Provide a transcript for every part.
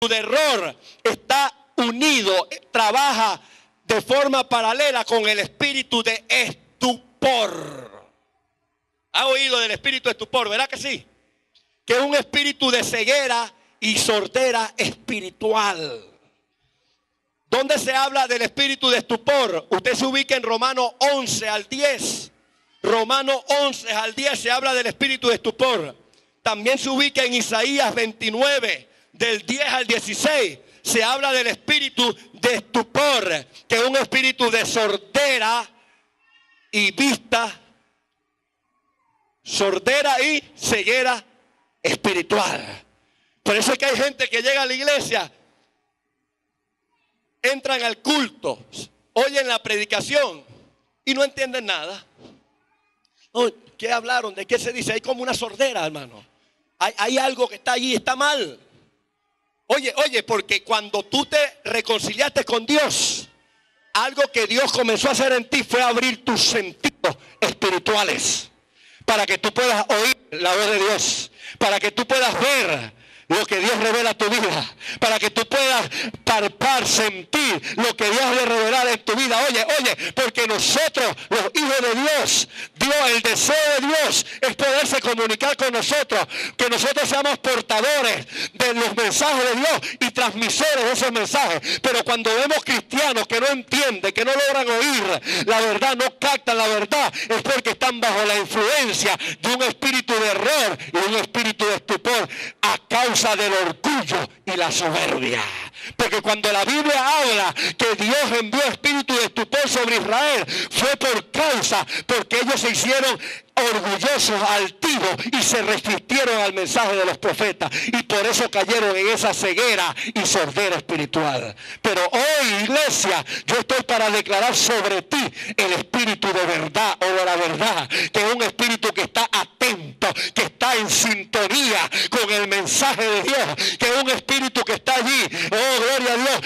de error está unido, trabaja de forma paralela con el espíritu de estupor. ¿Ha oído del espíritu de estupor? ¿Verdad que sí? Que es un espíritu de ceguera y sordera espiritual. ¿Dónde se habla del espíritu de estupor? Usted se ubica en Romanos 11 al 10. Romanos 11 al 10 se habla del espíritu de estupor. También se ubica en Isaías 29, del 10 al 16. Se habla del espíritu de estupor, que es un espíritu de sordera y vista, sordera y ceguera espiritual. Por eso es que hay gente que llega a la iglesia, entran al culto, oyen la predicación y no entienden nada. Oh, ¿qué hablaron? ¿De qué se dice? Hay como una sordera, hermano. Hay algo que está allí, está mal. Oye, porque cuando tú te reconciliaste con Dios, algo que Dios comenzó a hacer en ti fue abrir tus sentidos espirituales para que tú puedas oír la voz de Dios, para que tú puedas ver lo que Dios revela a tu vida, para que tú puedas palpar, sentir lo que Dios le revela en tu vida. Oye, porque nosotros, los hijos de Dios, el deseo de Dios es poderse comunicar con nosotros, que nosotros seamos portadores de los mensajes de Dios y transmisores de esos mensajes. Pero cuando vemos cristianos que no entienden, que no logran oír la verdad, no captan la verdad, es porque están bajo la influencia de un espíritu de error y un espíritu de estupor a causa del orgullo y la soberbia. Porque cuando la Biblia habla que Dios envió espíritu de estupor sobre Israel, fue porque ellos se hicieron orgullosos, altivos y se resistieron al mensaje de los profetas, y por eso cayeron en esa ceguera y sordera espiritual. Pero hoy, iglesia, yo estoy para declarar sobre ti el espíritu de verdad o de la verdad, que es un espíritu que está atento, que está en sintonía con el mensaje de Dios, que es un espíritu que está allí, oh gloria a Dios,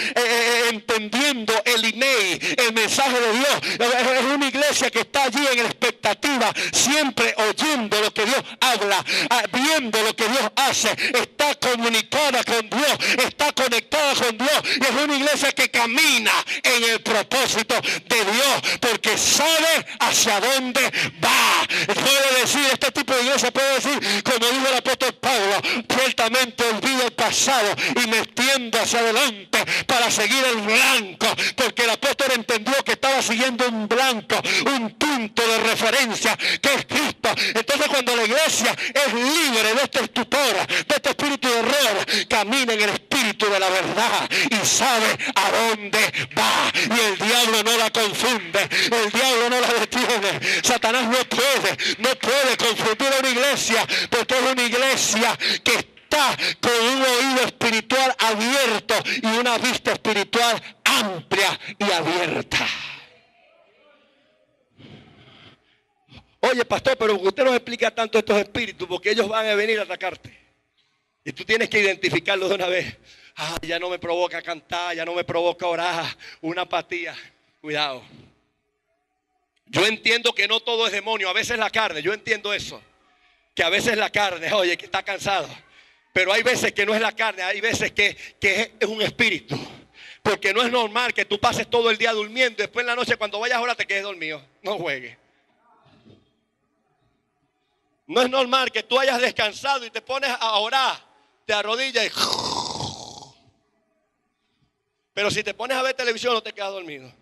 entendiendo el email, el mensaje de Dios. Es una iglesia que está allí en expectativa, siempre oyendo lo que Dios habla, viendo lo que Dios hace, está comunicada con Dios, está conectada con Dios, y es una iglesia que camina en el propósito de Dios, porque sabe hacia dónde va. Puede decir, este tipo de iglesia puede decir, como dijo el apóstol Pablo, ciertamente olvido el pasado y me extiendo hacia adelante para seguir el blanco, porque el apóstol entendió que estaba siguiendo un blanco, un punto de referencia que es Cristo. Entonces, cuando la iglesia es libre de este estupor, de este espíritu de error, camina en el espíritu de la verdad y sabe a dónde va, y el diablo no la confunde, el diablo no la detiene. Satanás no puede confundir a una iglesia, porque es una iglesia que está con un oído espiritual abierto y una vista espiritual amplia y abierta. Oye, pastor, pero usted nos explica tanto estos espíritus, porque ellos van a venir a atacarte. Y tú tienes que identificarlos de una vez. Ya no me provoca cantar, ya no me provoca orar, una apatía. Cuidado. Yo entiendo que no todo es demonio, a veces la carne, yo entiendo eso. Que a veces la carne, oye, que está cansado. Pero hay veces que no es la carne, hay veces que es un espíritu. Porque no es normal que tú pases todo el día durmiendo y después en la noche cuando vayas a orar te quedes dormido. No juegues. No es normal que tú hayas descansado y te pones a orar, te arrodillas y... Pero si te pones a ver televisión no te quedas dormido.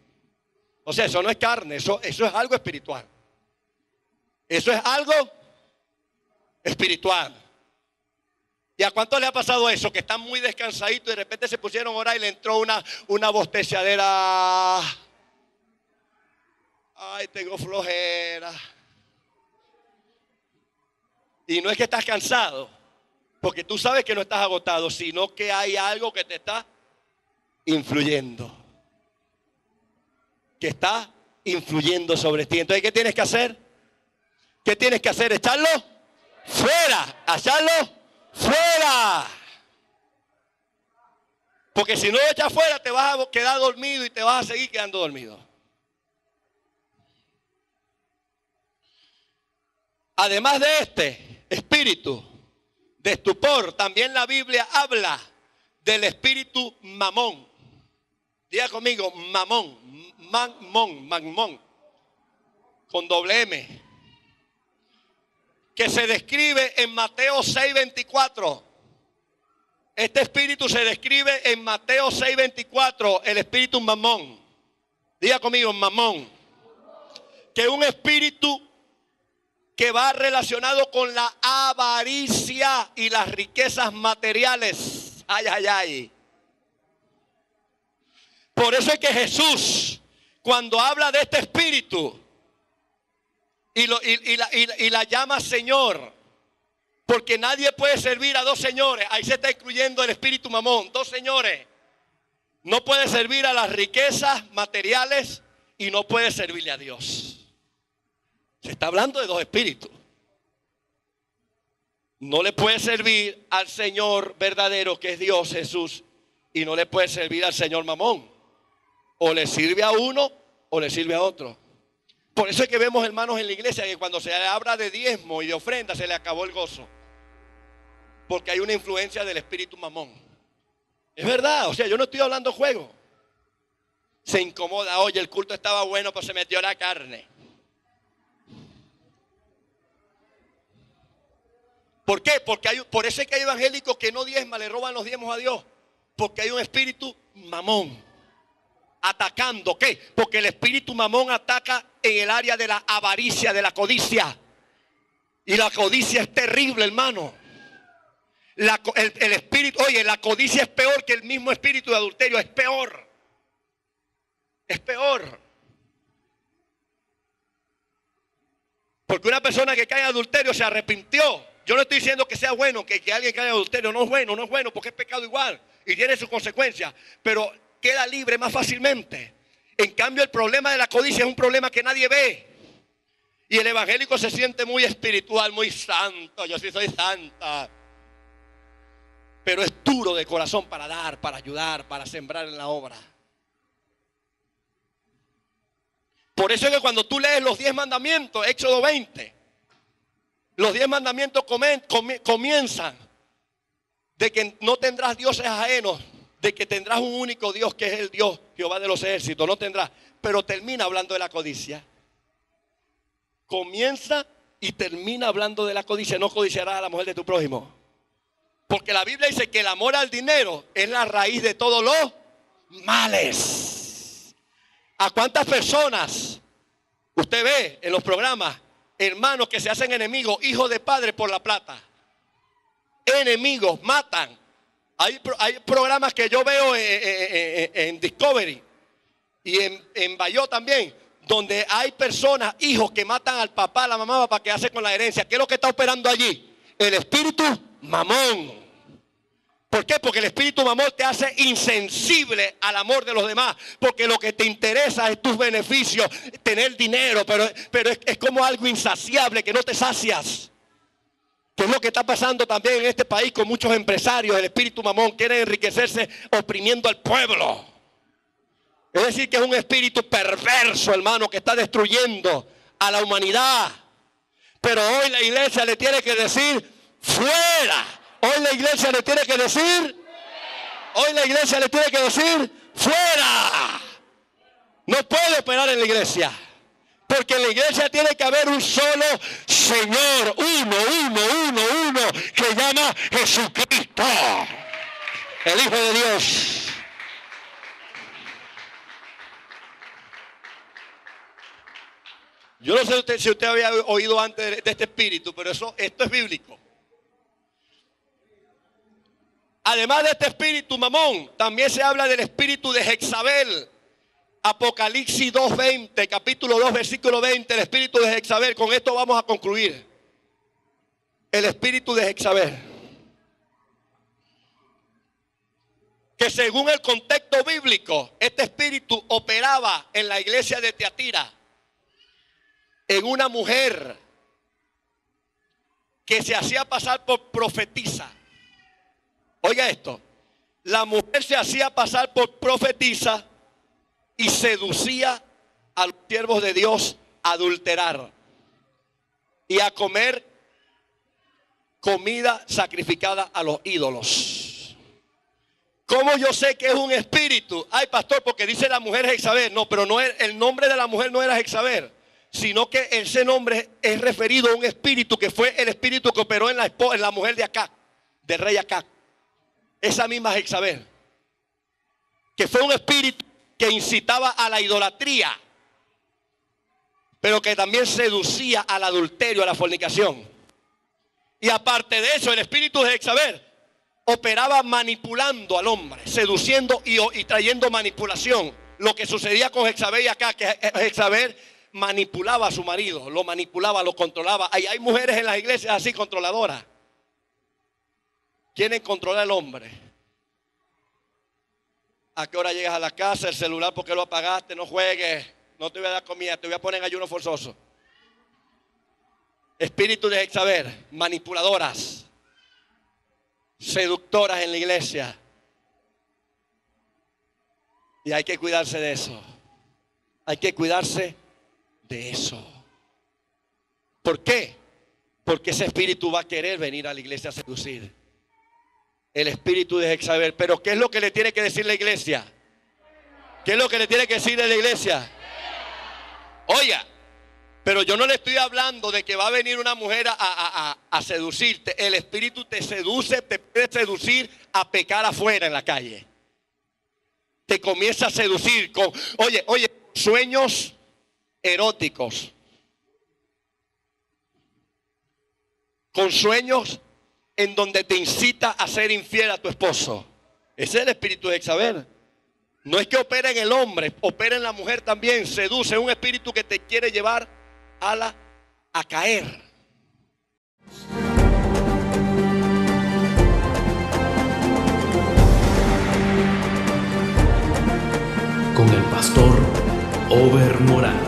O sea, eso no es carne, eso es algo espiritual. Eso es algo espiritual. ¿Y a cuánto le ha pasado eso? Que están muy descansaditos y de repente se pusieron a orar y le entró una bosteciadera. Ay, tengo flojera. Y no es que estás cansado, porque tú sabes que no estás agotado, sino que hay algo que te está influyendo. Que está influyendo sobre ti. Entonces, ¿qué tienes que hacer? ¿Qué tienes que hacer? ¿Echarlo fuera? ¿Echarlo fuera? Porque si no lo echas fuera, te vas a quedar dormido y te vas a seguir quedando dormido. Además de este espíritu de estupor, también la Biblia habla del espíritu mamón. Diga conmigo, mamón, mamón, con doble M, que se describe en Mateo 6:24. Este espíritu se describe en Mateo 6:24, el espíritu mamón. Diga conmigo, mamón. Que es un espíritu que va relacionado con la avaricia y las riquezas materiales. Ay, ay, ay. Por eso es que Jesús, cuando habla de este espíritu y la llama Señor, porque nadie puede servir a dos señores. Ahí se está incluyendo el espíritu mamón. Dos señores. No puede servir a las riquezas materiales y no puede servirle a Dios. Se está hablando de dos espíritus. No le puede servir al Señor verdadero, que es Dios, Jesús, y no le puede servir al Señor mamón. O le sirve a uno o le sirve a otro. Por eso es que vemos, hermanos, en la iglesia que cuando se habla de diezmo y de ofrenda se le acabó el gozo. Porque hay una influencia del espíritu mamón. Es verdad, o sea, yo no estoy hablando juego. Se incomoda, oye, el culto estaba bueno, pero se metió la carne. ¿Por qué? Porque por eso es que hay evangélicos que no diezman, le roban los diezmos a Dios. Porque hay un espíritu mamón atacando. ¿Qué? Porque el espíritu mamón ataca en el área de la avaricia, de la codicia. Y la codicia es terrible, hermano. El espíritu, oye, la codicia es peor que el mismo espíritu de adulterio, es peor. Es peor. Porque una persona que cae en adulterio se arrepintió. Yo no estoy diciendo que sea bueno que alguien caiga en adulterio, no es bueno porque es pecado igual y tiene sus consecuencias, pero queda libre más fácilmente. En cambio, el problema de la codicia es un problema que nadie ve. Y el evangélico se siente muy espiritual, muy santo. Yo sí soy santa. Pero es duro de corazón para dar, para ayudar, para sembrar en la obra. Por eso es que cuando tú lees los 10 mandamientos, Éxodo 20, los 10 mandamientos comienzan de que no tendrás dioses ajenos, de que tendrás un único Dios que es el Dios, Jehová de los ejércitos, no tendrás. Pero termina hablando de la codicia. Comienza y termina hablando de la codicia. No codiciarás a la mujer de tu prójimo. Porque la Biblia dice que el amor al dinero es la raíz de todos los males. ¿A cuántas personas usted ve en los programas, hermanos que se hacen enemigos, hijos de padre por la plata? Enemigos, matan. Hay programas que yo veo en Discovery y en Bayó también, donde hay personas, hijos que matan al papá, a la mamá, para que hace con la herencia. ¿Qué es lo que está operando allí? El espíritu mamón. ¿Por qué? Porque el espíritu mamón te hace insensible al amor de los demás. Porque lo que te interesa es tus beneficios, tener dinero, pero es como algo insaciable que no te sacias. Que es lo que está pasando también en este país con muchos empresarios. El espíritu mamón quiere enriquecerse oprimiendo al pueblo. Es decir, que es un espíritu perverso, hermano, que está destruyendo a la humanidad. Pero hoy la iglesia le tiene que decir fuera. Hoy la iglesia le tiene que decir fuera. No puede operar en la iglesia. Porque en la iglesia tiene que haber un solo Señor, uno, que llama Jesucristo, el Hijo de Dios. Yo no sé si usted había oído antes de este espíritu, pero esto es bíblico. Además de este espíritu mamón, también se habla del espíritu de Jezabel. Apocalipsis 2:20, capítulo 2, versículo 20, el espíritu de Jezabel. Con esto vamos a concluir. El espíritu de Jezabel. Que según el contexto bíblico, este espíritu operaba en la iglesia de Tiatira, en una mujer que se hacía pasar por profetisa. Oiga esto, la mujer se hacía pasar por profetisa y seducía a los siervos de Dios a adulterar y a comer comida sacrificada a los ídolos. ¿Cómo yo sé que es un espíritu? Ay, pastor, porque dice la mujer Jezabel. No, pero no, el nombre de la mujer no era Jezabel, sino que ese nombre es referido a un espíritu que fue el espíritu que operó en la mujer de Acab, del rey Acab. Esa misma Jezabel, que fue un espíritu que incitaba a la idolatría, pero que también seducía al adulterio, a la fornicación. Y aparte de eso, el espíritu de Jezabel operaba manipulando al hombre, seduciendo y trayendo manipulación. Lo que sucedía con Jezabel y acá, que Jezabel manipulaba a su marido, lo manipulaba, lo controlaba. Hay mujeres en las iglesias así controladoras. Quieren controlar al hombre. ¿A qué hora llegas a la casa? El celular, ¿por qué lo apagaste? No juegues, no te voy a dar comida, te voy a poner en ayuno forzoso. Espíritu de Jezabel, manipuladoras, seductoras en la iglesia. Y hay que cuidarse de eso. Hay que cuidarse de eso. ¿Por qué? Porque ese espíritu va a querer venir a la iglesia a seducir. El espíritu de Jezabel. Pero ¿qué es lo que le tiene que decir la iglesia? ¿Qué es lo que le tiene que decir la iglesia? Oiga, pero yo no le estoy hablando de que va a venir una mujer a seducirte. El espíritu te seduce, te puede seducir a pecar afuera en la calle. Te comienza a seducir con, oye, sueños eróticos. Con sueños en donde te incita a ser infiel a tu esposo. Ese es el espíritu de Jezabel. No es que opera en el hombre, opera en la mujer también. Seduce, es un espíritu que te quiere llevar a caer. Con el pastor Over Morán.